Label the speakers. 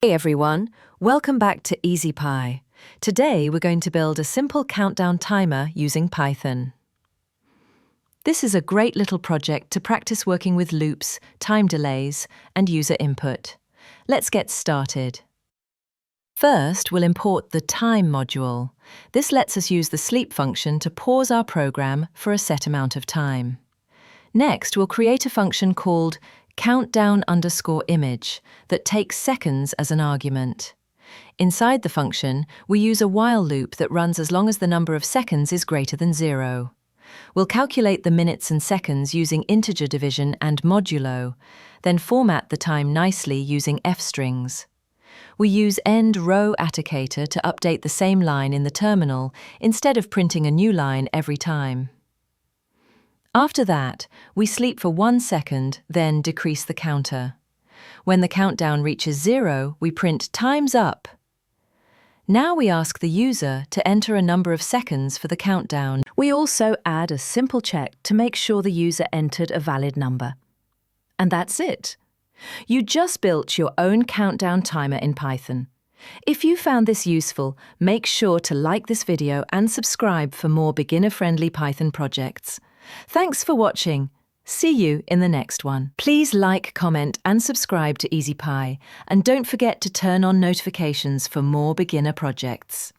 Speaker 1: Hey everyone, welcome back to easypy. Today we're going to build a simple countdown timer using Python. This is a great little project to practice working with loops, time delays, and user input. Let's get started. First, we'll import the time module. This lets us use the sleep function to pause our program for a set amount of time. Next, we'll create a function called countdown_image that takes seconds as an argument. Inside the function, we use a while loop that runs as long as the number of seconds is greater than 0. We'll calculate the minutes and seconds using integer division and modulo, then format the time nicely using f-strings. We use end row atticator to update the same line in the terminal instead of printing a new line every time. After that, we sleep for 1 second, then decrease the counter. When the countdown reaches 0, we print "Time's up." Now we ask the user to enter a number of seconds for the countdown. We also add a simple check to make sure the user entered a valid number. And that's it. You just built your own countdown timer in Python. If you found this useful, make sure to like this video and subscribe for more beginner-friendly Python projects. Thanks for watching. See you in the next one. Please like, comment, and subscribe to easypy, and don't forget to turn on notifications for more beginner projects.